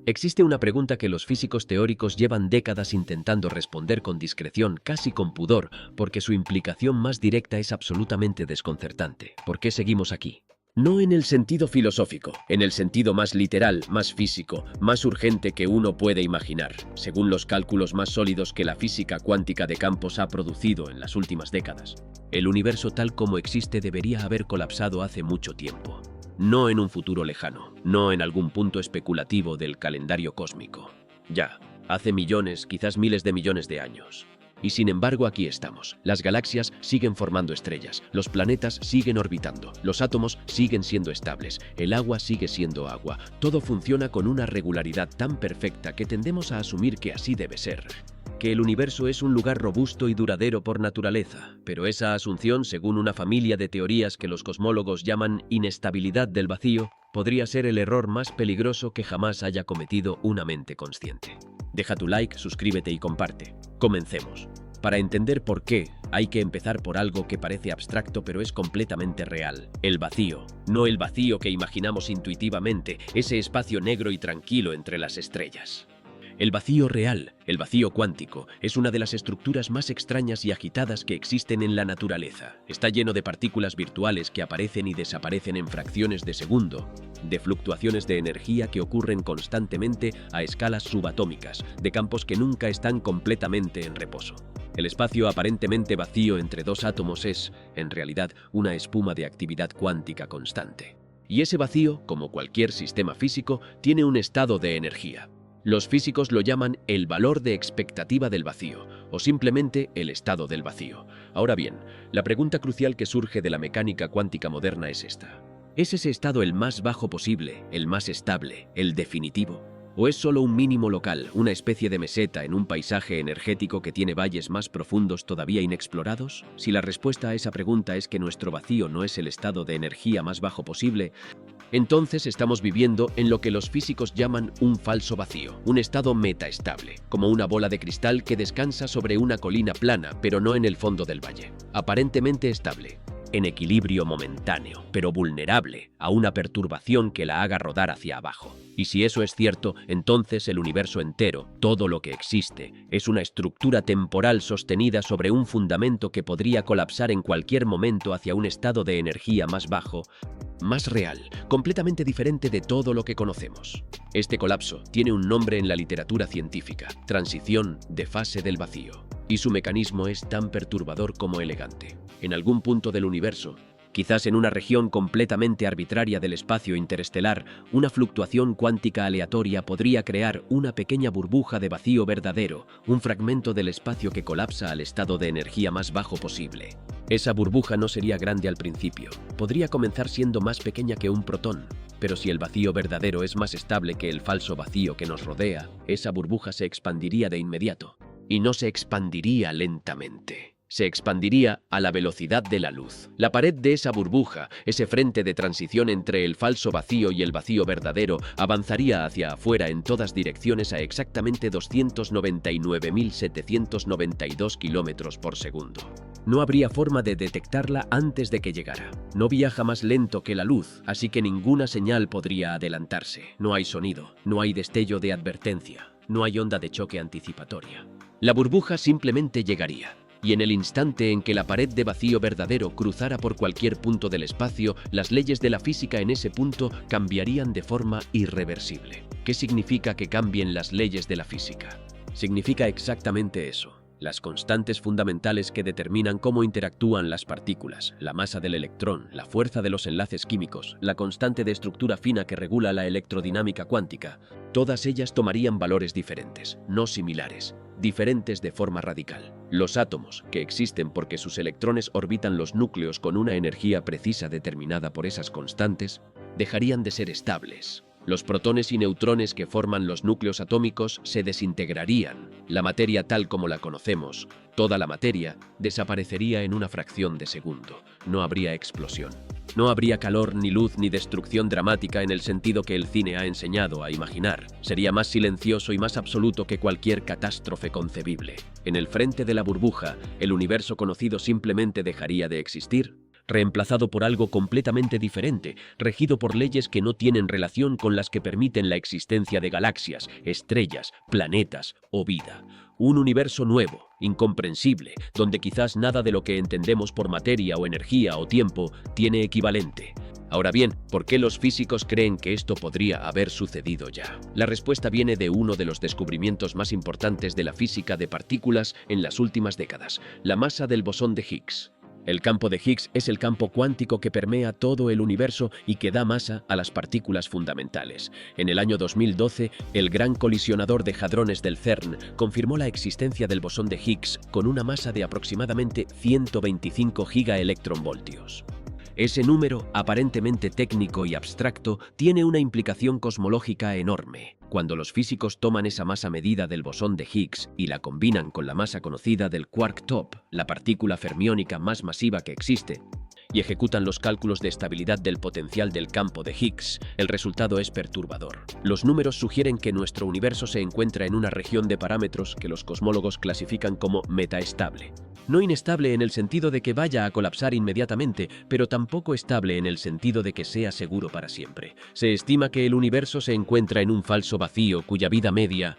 Existe una pregunta que los físicos teóricos llevan décadas intentando responder con discreción, casi con pudor, porque su implicación más directa es absolutamente desconcertante. ¿Por qué seguimos aquí? No en el sentido filosófico, en el sentido más literal, más físico, más urgente que uno puede imaginar, según los cálculos más sólidos que la física cuántica de campos ha producido en las últimas décadas. El universo tal como existe debería haber colapsado hace mucho tiempo. No en un futuro lejano, no en algún punto especulativo del calendario cósmico. Ya, hace millones, quizás miles de millones de años. Y sin embargo aquí estamos. Las galaxias siguen formando estrellas, los planetas siguen orbitando, los átomos siguen siendo estables, el agua sigue siendo agua. Todo funciona con una regularidad tan perfecta que tendemos a asumir que así debe ser. Que el universo es un lugar robusto y duradero por naturaleza, pero esa asunción, según una familia de teorías que los cosmólogos llaman inestabilidad del vacío, podría ser el error más peligroso que jamás haya cometido una mente consciente. Deja tu like, suscríbete y comparte. Comencemos. Para entender por qué, hay que empezar por algo que parece abstracto pero es completamente real. El vacío. No el vacío que imaginamos intuitivamente, ese espacio negro y tranquilo entre las estrellas. El vacío real, el vacío cuántico, es una de las estructuras más extrañas y agitadas que existen en la naturaleza. Está lleno de partículas virtuales que aparecen y desaparecen en fracciones de segundo, de fluctuaciones de energía que ocurren constantemente a escalas subatómicas, de campos que nunca están completamente en reposo. El espacio aparentemente vacío entre dos átomos es, en realidad, una espuma de actividad cuántica constante. Y ese vacío, como cualquier sistema físico, tiene un estado de energía. Los físicos lo llaman el valor de expectativa del vacío, o simplemente el estado del vacío. Ahora bien, la pregunta crucial que surge de la mecánica cuántica moderna es esta. ¿Es ese estado el más bajo posible, el más estable, el definitivo? ¿O es solo un mínimo local, una especie de meseta en un paisaje energético que tiene valles más profundos todavía inexplorados? Si la respuesta a esa pregunta es que nuestro vacío no es el estado de energía más bajo posible, entonces estamos viviendo en lo que los físicos llaman un falso vacío, un estado metaestable, como una bola de cristal que descansa sobre una colina plana, pero no en el fondo del valle. Aparentemente estable, en equilibrio momentáneo, pero vulnerable a una perturbación que la haga rodar hacia abajo. Y si eso es cierto, entonces el universo entero, todo lo que existe, es una estructura temporal sostenida sobre un fundamento que podría colapsar en cualquier momento hacia un estado de energía más bajo, más real, completamente diferente de todo lo que conocemos. Este colapso tiene un nombre en la literatura científica: transición de fase del vacío. Y su mecanismo es tan perturbador como elegante. En algún punto del universo, quizás en una región completamente arbitraria del espacio interestelar, una fluctuación cuántica aleatoria podría crear una pequeña burbuja de vacío verdadero, un fragmento del espacio que colapsa al estado de energía más bajo posible. Esa burbuja no sería grande al principio, podría comenzar siendo más pequeña que un protón, pero si el vacío verdadero es más estable que el falso vacío que nos rodea, esa burbuja se expandiría de inmediato. Y no se expandiría lentamente. Se expandiría a la velocidad de la luz. La pared de esa burbuja, ese frente de transición entre el falso vacío y el vacío verdadero, avanzaría hacia afuera en todas direcciones a exactamente 299.792 kilómetros por segundo. No habría forma de detectarla antes de que llegara. No viaja más lento que la luz, así que ninguna señal podría adelantarse. No hay sonido, no hay destello de advertencia, no hay onda de choque anticipatoria. La burbuja simplemente llegaría, y en el instante en que la pared de vacío verdadero cruzara por cualquier punto del espacio, las leyes de la física en ese punto cambiarían de forma irreversible. ¿Qué significa que cambien las leyes de la física? Significa exactamente eso. Las constantes fundamentales que determinan cómo interactúan las partículas, la masa del electrón, la fuerza de los enlaces químicos, la constante de estructura fina que regula la electrodinámica cuántica, todas ellas tomarían valores diferentes, no similares, diferentes de forma radical. Los átomos, que existen porque sus electrones orbitan los núcleos con una energía precisa determinada por esas constantes, dejarían de ser estables. Los protones y neutrones que forman los núcleos atómicos se desintegrarían. La materia tal como la conocemos, toda la materia, desaparecería en una fracción de segundo. No habría explosión. No habría calor, ni luz, ni destrucción dramática en el sentido que el cine ha enseñado a imaginar. Sería más silencioso y más absoluto que cualquier catástrofe concebible. En el frente de la burbuja, el universo conocido simplemente dejaría de existir. reemplazado por algo completamente diferente, regido por leyes que no tienen relación con las que permiten la existencia de galaxias, estrellas, planetas o vida. Un universo nuevo, incomprensible, donde quizás nada de lo que entendemos por materia o energía o tiempo tiene equivalente. Ahora bien, ¿por qué los físicos creen que esto podría haber sucedido ya? La respuesta viene de uno de los descubrimientos más importantes de la física de partículas en las últimas décadas, la masa del bosón de Higgs. El campo de Higgs es el campo cuántico que permea todo el universo y que da masa a las partículas fundamentales. En el año 2012, el Gran Colisionador de Hadrones del CERN confirmó la existencia del bosón de Higgs con una masa de aproximadamente 125 gigaelectronvoltios. Ese número, aparentemente técnico y abstracto, tiene una implicación cosmológica enorme. Cuando los físicos toman esa masa medida del bosón de Higgs y la combinan con la masa conocida del quark top, la partícula fermiónica más masiva que existe, y ejecutan los cálculos de estabilidad del potencial del campo de Higgs, el resultado es perturbador. Los números sugieren que nuestro universo se encuentra en una región de parámetros que los cosmólogos clasifican como metaestable. No inestable en el sentido de que vaya a colapsar inmediatamente, pero tampoco estable en el sentido de que sea seguro para siempre. Se estima que el universo se encuentra en un falso vacío cuya vida media,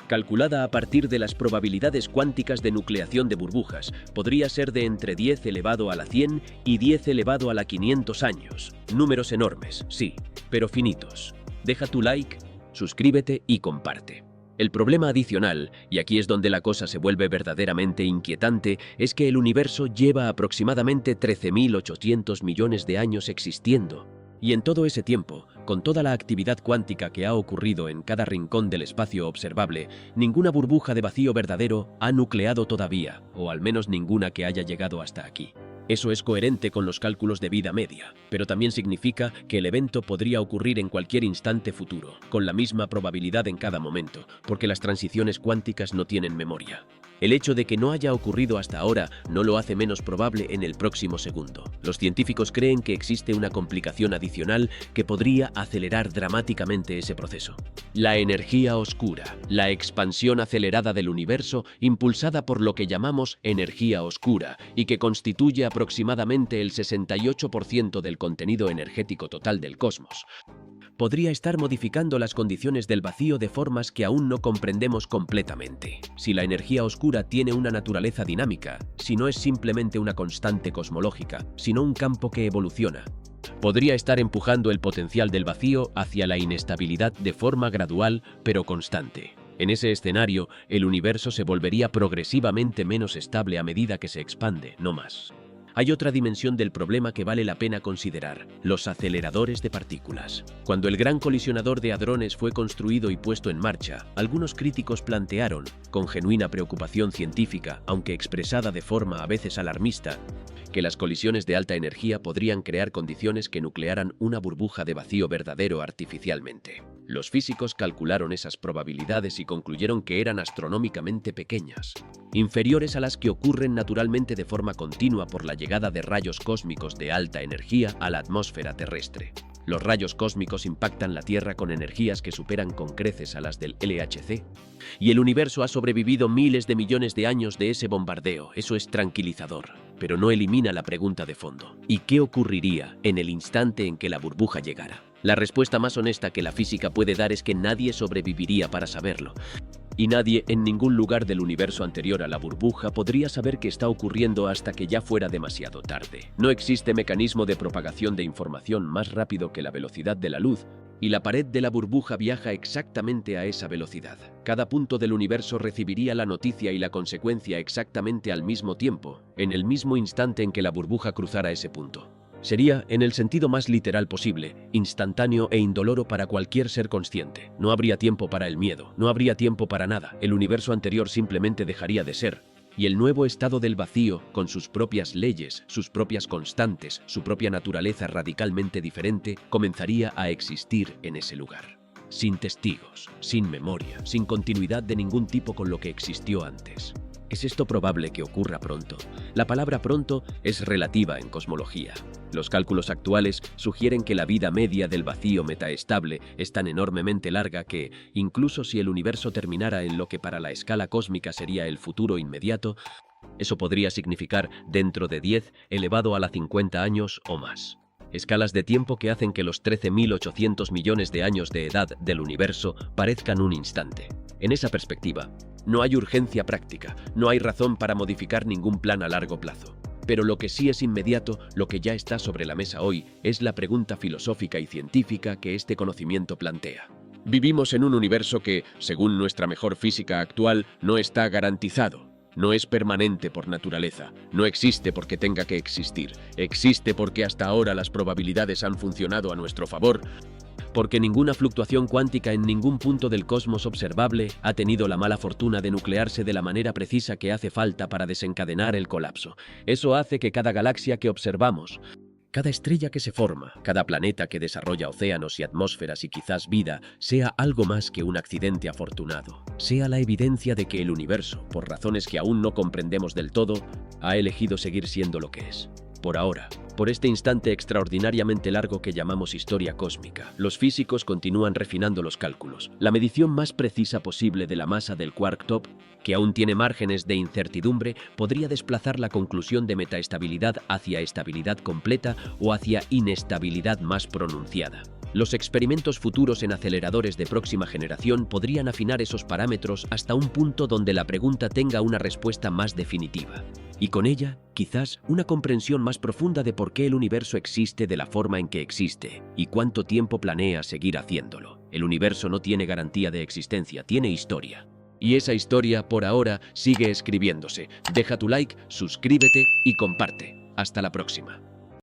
calculada a partir de las probabilidades cuánticas de nucleación de burbujas, podría ser de entre 10 elevado a la 100 y 10 elevado a la 500 años. Números enormes, sí, pero finitos. Deja tu like, suscríbete y comparte. El problema adicional, y aquí es donde la cosa se vuelve verdaderamente inquietante, es que el universo lleva aproximadamente 13.800 millones de años existiendo. Y en todo ese tiempo, con toda la actividad cuántica que ha ocurrido en cada rincón del espacio observable, ninguna burbuja de vacío verdadero ha nucleado todavía, o al menos ninguna que haya llegado hasta aquí. Eso es coherente con los cálculos de vida media, pero también significa que el evento podría ocurrir en cualquier instante futuro, con la misma probabilidad en cada momento, porque las transiciones cuánticas no tienen memoria. El hecho de que no haya ocurrido hasta ahora no lo hace menos probable en el próximo segundo. Los científicos creen que existe una complicación adicional que podría acelerar dramáticamente ese proceso. La energía oscura, la expansión acelerada del universo impulsada por lo que llamamos energía oscura y que constituye aproximadamente el 68% del contenido energético total del cosmos, podría estar modificando las condiciones del vacío de formas que aún no comprendemos completamente. Si la energía oscura tiene una naturaleza dinámica, si no es simplemente una constante cosmológica, sino un campo que evoluciona, podría estar empujando el potencial del vacío hacia la inestabilidad de forma gradual pero constante. En ese escenario, el universo se volvería progresivamente menos estable a medida que se expande, no más. Hay otra dimensión del problema que vale la pena considerar: los aceleradores de partículas. Cuando el Gran Colisionador de Hadrones fue construido y puesto en marcha, algunos críticos plantearon, con genuina preocupación científica, aunque expresada de forma a veces alarmista, que las colisiones de alta energía podrían crear condiciones que nuclearan una burbuja de vacío verdadero artificialmente. Los físicos calcularon esas probabilidades y concluyeron que eran astronómicamente pequeñas, inferiores a las que ocurren naturalmente de forma continua por la llegada de rayos cósmicos de alta energía a la atmósfera terrestre. Los rayos cósmicos impactan la Tierra con energías que superan con creces a las del LHC. Y el universo ha sobrevivido miles de millones de años de ese bombardeo. Eso es tranquilizador, pero no elimina la pregunta de fondo: ¿y qué ocurriría en el instante en que la burbuja llegara? La respuesta más honesta que la física puede dar es que nadie sobreviviría para saberlo. Y nadie en ningún lugar del universo anterior a la burbuja podría saber qué está ocurriendo hasta que ya fuera demasiado tarde. No existe mecanismo de propagación de información más rápido que la velocidad de la luz, y la pared de la burbuja viaja exactamente a esa velocidad. Cada punto del universo recibiría la noticia y la consecuencia exactamente al mismo tiempo, en el mismo instante en que la burbuja cruzara ese punto. Sería, en el sentido más literal posible, instantáneo e indoloro para cualquier ser consciente. No habría tiempo para el miedo, no habría tiempo para nada. El universo anterior simplemente dejaría de ser. Y el nuevo estado del vacío, con sus propias leyes, sus propias constantes, su propia naturaleza radicalmente diferente, comenzaría a existir en ese lugar. Sin testigos, sin memoria, sin continuidad de ningún tipo con lo que existió antes. ¿Es esto probable que ocurra pronto? La palabra pronto es relativa en cosmología. Los cálculos actuales sugieren que la vida media del vacío metaestable es tan enormemente larga que, incluso si el universo terminara en lo que para la escala cósmica sería el futuro inmediato, Eso podría significar dentro de 10 elevado a la 50 años o más. Escalas de tiempo que hacen que los 13.800 millones de años de edad del universo parezcan un instante. En esa perspectiva, no hay urgencia práctica, no hay razón para modificar ningún plan a largo plazo. Pero lo que sí es inmediato, lo que ya está sobre la mesa hoy, es la pregunta filosófica y científica que este conocimiento plantea. Vivimos en un universo que, según nuestra mejor física actual, no está garantizado. No es permanente por naturaleza, no existe porque tenga que existir, existe porque hasta ahora las probabilidades han funcionado a nuestro favor, porque ninguna fluctuación cuántica en ningún punto del cosmos observable ha tenido la mala fortuna de nuclearse de la manera precisa que hace falta para desencadenar el colapso. Eso hace que cada galaxia que observamos, cada estrella que se forma, cada planeta que desarrolla océanos y atmósferas y quizás vida, sea algo más que un accidente afortunado. Sea la evidencia de que el universo, por razones que aún no comprendemos del todo, ha elegido seguir siendo lo que es. Por ahora, por este instante extraordinariamente largo que llamamos historia cósmica, los físicos continúan refinando los cálculos. La medición más precisa posible de la masa del quark top, que aún tiene márgenes de incertidumbre, podría desplazar la conclusión de metaestabilidad hacia estabilidad completa o hacia inestabilidad más pronunciada. Los experimentos futuros en aceleradores de próxima generación podrían afinar esos parámetros hasta un punto donde la pregunta tenga una respuesta más definitiva. Y con ella, quizás, una comprensión más profunda de por qué el universo existe de la forma en que existe y cuánto tiempo planea seguir haciéndolo. El universo no tiene garantía de existencia, tiene historia. Y esa historia, por ahora, sigue escribiéndose. Deja tu like, suscríbete y comparte. Hasta la próxima.